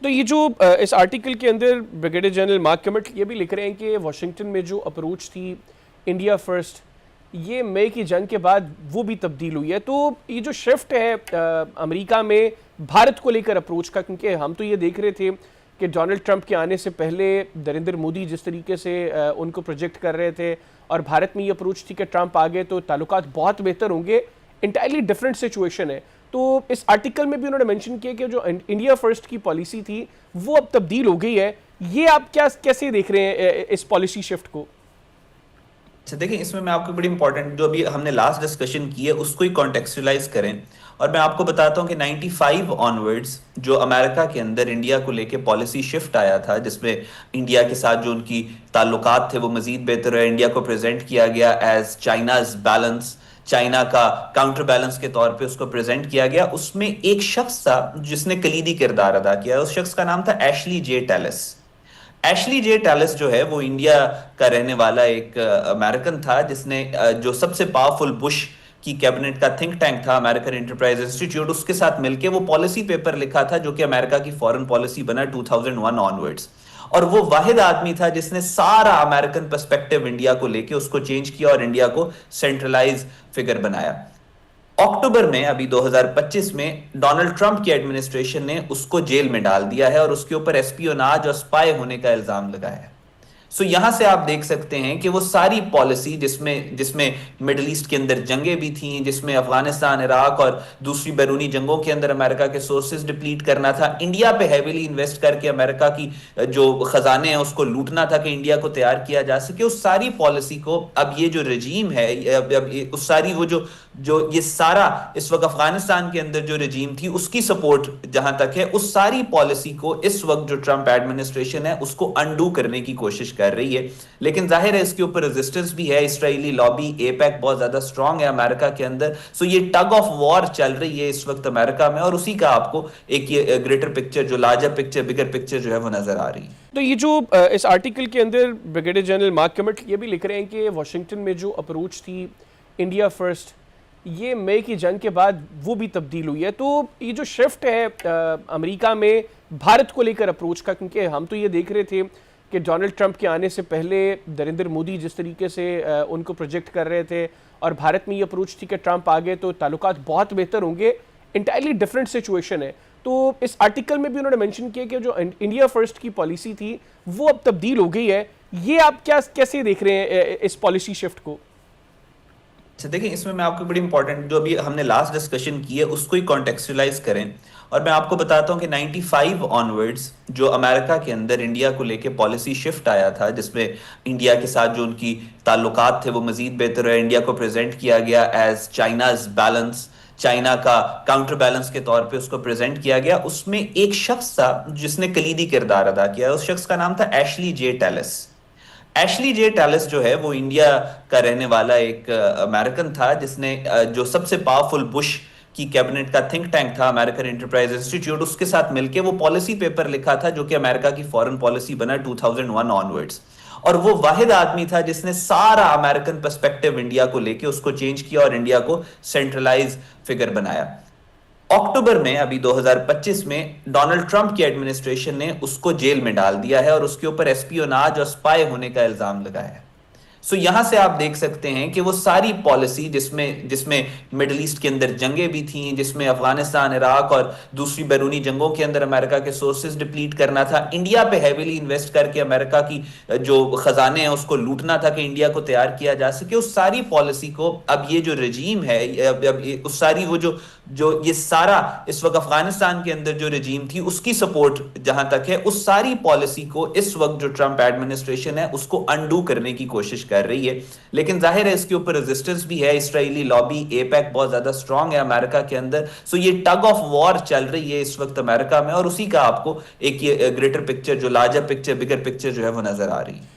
تو یہ جو اس آرٹیکل کے اندر بریگیڈیئر جنرل مارک کمٹ یہ بھی لکھ رہے ہیں کہ واشنگٹن میں جو اپروچ تھی انڈیا فرسٹ، یہ مئی کی جنگ کے بعد وہ بھی تبدیل ہوئی ہے. تو یہ جو شفٹ ہے امریکہ میں بھارت کو لے کر اپروچ کا، کیونکہ ہم تو یہ دیکھ رہے تھے کہ ڈونلڈ ٹرمپ کے آنے سے پہلے نریندر مودی جس طریقے سے ان کو پروجیکٹ کر رہے تھے، اور بھارت میں یہ اپروچ تھی کہ ٹرمپ آگے تو تعلقات بہت بہتر ہوں گے. انٹائرلی ڈفرینٹ سچویشن ہے. تو اس آرٹیکل میں بھی انہوں نے منشن کیا کہ جو انڈیا فرسٹ کی پالیسی تھی وہ اب تبدیل ہو گئی ہے. یہ آپ کیسے دیکھ رہے ہیں اس پالیسی شفٹ کو؟ اچھا دیکھیں، اس میں آپ کو بڑی امپورٹنٹ جو ابھی ہم نے لاسٹ ڈسکشن کی ہے اس کو ہی کانٹیکسچولائز کریں، اور میں آپ کو بتاتا ہوں کہ 95 آنورڈز جو امریکہ کے اندر انڈیا کو لے کے پالیسی شفٹ آیا تھا، جس میں انڈیا کے ساتھ جو ان کی تعلقات تھے وہ مزید بہتر ہوئے. انڈیا کو پریزنٹ کیا گیا ایز چائناز بیلنس، چائنا کا کاؤنٹر بیلنس کے طور پہ اس کو پریزنٹ کیا گیا. اس میں ایک شخص تھا جس نے کلیدی کردار ادا کیا. اس شخص کا نام تھا ایشلی جے ٹیلس. ایشلی جے ٹیلس جو ہے وہ انڈیا کا رہنے والا ایک امریکن تھا، جس نے جو سب سے پاورفل بش کی کیبنٹ کا تھنک ٹینک تھا امریکن انٹرپرائز انسٹیٹیوٹ، اس کے ساتھ مل کے وہ پالیسی پیپر لکھا تھا جو کہ امریکہ کی فورن پالیسی بنا 2001 آنورڈز. اور وہ واحد آدمی تھا جس نے سارا امریکن پرسپیکٹیو انڈیا کو لے کے اس کو چینج کیا اور انڈیا کو سینٹرلائز فگر بنایا. اکتوبر میں ابھی 2025 میں ڈونلڈ ٹرمپ کی ایڈمنسٹریشن نے اس کو جیل میں ڈال دیا ہے اور اس کے اوپر ایسپیوناج اور سپائی ہونے کا الزام لگایا ہے. سو یہاں سے آپ دیکھ سکتے ہیں کہ وہ ساری پالیسی جس میں مڈل ایسٹ کے اندر جنگیں بھی تھیں، جس میں افغانستان، عراق اور دوسری بیرونی جنگوں کے اندر امریکہ کے سورسز ڈپلیٹ کرنا تھا، انڈیا پہ ہیویلی انویسٹ کر کے امریکہ کی جو خزانے ہیں اس کو لوٹنا تھا کہ انڈیا کو تیار کیا جا سکے، اس ساری پالیسی کو اب یہ جو رجیم ہے، اب اس ساری وہ جو یہ سارا اس وقت افغانستان کے اندر جو رجیم تھی اس کی سپورٹ جہاں تک ہے، اس ساری پالیسی کو اس وقت جو ٹرمپ ایڈمنسٹریشن ہے اس کو انڈو کرنے کی کوشش کر رہی ہے. لیکن ظاہر ہے اس کے اوپر ریزسٹنس بھی ہے. اسرائیلی لابی، اے پیک بہت زیادہ سٹرونگ ہے امریکہ کے اندر. سو یہ ٹگ آف وار چل رہی ہے اس وقت امریکہ میں، اور اسی کا آپ کو ایک یہ گریٹر پکچر، جو لارجر پکچر، بگر پکچر جو ہے وہ نظر آ رہی ہے. تو یہ جو اس آرٹیکل کے اندر بریگیڈیئر جنرل مارک کمٹ یہ بھی لکھ رہے ہیں کہ واشنگٹن میں جو اپروچ تھی انڈیا فرسٹ، یہ مئی کی جنگ کے بعد وہ بھی تبدیل ہوئی ہے. تو یہ جو شفٹ ہے امریکہ میں بھارت کو لے کر اپروچ کا، کیونکہ ہم تو یہ دیکھ رہے تھے کہ ڈونلڈ ٹرمپ کے آنے سے پہلے نریندر مودی جس طریقے سے ان کو پروجیکٹ کر رہے تھے، اور بھارت میں یہ اپروچ تھی کہ ٹرمپ آگے تو تعلقات بہت بہتر ہوں گے. انٹائرلی ڈفرینٹ سچویشن ہے. تو اس آرٹیکل میں بھی انہوں نے منشن کیا کہ جو انڈیا فرسٹ کی پالیسی تھی وہ اب تبدیل ہو گئی ہے. یہ آپ کیسے دیکھ رہے ہیں اس پالیسی شفٹ کو؟ اچھا دیکھیں، اس میں آپ کو بڑی امپورٹنٹ جو ابھی ہم نے لاسٹ ڈسکشن کی ہے اس کو ہی کانٹیکسچولائز کریں، اور میں آپ کو بتاتا ہوں کہ 95 آنورڈز جو امریکہ کے اندر انڈیا کو لے کے پالیسی شفٹ آیا تھا، جس میں انڈیا کے ساتھ جو ان کی تعلقات تھے وہ مزید بہتر ہوئے. انڈیا کو پریزنٹ کیا گیا ایز چائناز بیلنس، چائنا کا کاؤنٹر بیلنس کے طور پہ اس کو پریزنٹ کیا گیا. اس میں ایک شخص تھا جس نے کلیدی کردار ادا کیا. اس شخص کا نام تھا ایشلی جے ٹیلس. ایشلی جے ٹیلس جو ہے وہ انڈیا کا رہنے والا ایک امریکن تھا، جس نے جو سب سے پاورفل بش کی کیبنٹ کا تھنک ٹینک تھا امریکن انٹرپرائز انسٹیٹیوٹ، اس کے ساتھ مل کے وہ پالیسی پیپر لکھا تھا جو کہ امریکہ کی فورن پالیسی بنا 2001 آنورڈز. اور وہ واحد آدمی تھا جس نے سارا امریکن پرسپیکٹیو انڈیا کو لے کے اس کو چینج کیا اور انڈیا کو سینٹرلائز فگر بنایا. اکتوبر میں ابھی 2025 میں ڈونلڈ ٹرمپ کی ایڈمنسٹریشن نے اس کو جیل میں ڈال دیا ہے اور اس کے اوپر ایسپیوناج اور سپائی ہونے کا الزام لگایا ہے. سو یہاں سے آپ دیکھ سکتے ہیں کہ وہ ساری پالیسی جس میں مڈل ایسٹ کے اندر جنگیں بھی تھیں، جس میں افغانستان، عراق اور دوسری بیرونی جنگوں کے اندر امریکہ کے سورسز ڈپلیٹ کرنا تھا، انڈیا پہ ہیویلی انویسٹ کر کے امریکہ کی جو خزانے ہیں اس کو لوٹنا تھا کہ انڈیا کو تیار کیا جا سکے، اس ساری پالیسی کو اب یہ جو رجیم ہے، اب اس ساری وہ جو یہ سارا اس وقت افغانستان کے اندر جو رجیم تھی اس کی سپورٹ جہاں تک ہے، اس ساری پالیسی کو اس وقت جو ٹرمپ ایڈمنسٹریشن ہے اس کو انڈو کرنے کی کوشش کر رہی ہے. لیکن ظاہر ہے اس کے اوپر ریزسٹنس بھی ہے. اسرائیلی لابی، اے پیک بہت زیادہ سٹرونگ ہے امریکہ کے اندر. سو یہ ٹگ آف وار چل رہی ہے اس وقت امریکہ میں، اور اسی کا آپ کو ایک یہ گریٹر پکچر، جو لارجر پکچر، بگر پکچر جو ہے وہ نظر آ رہی ہے.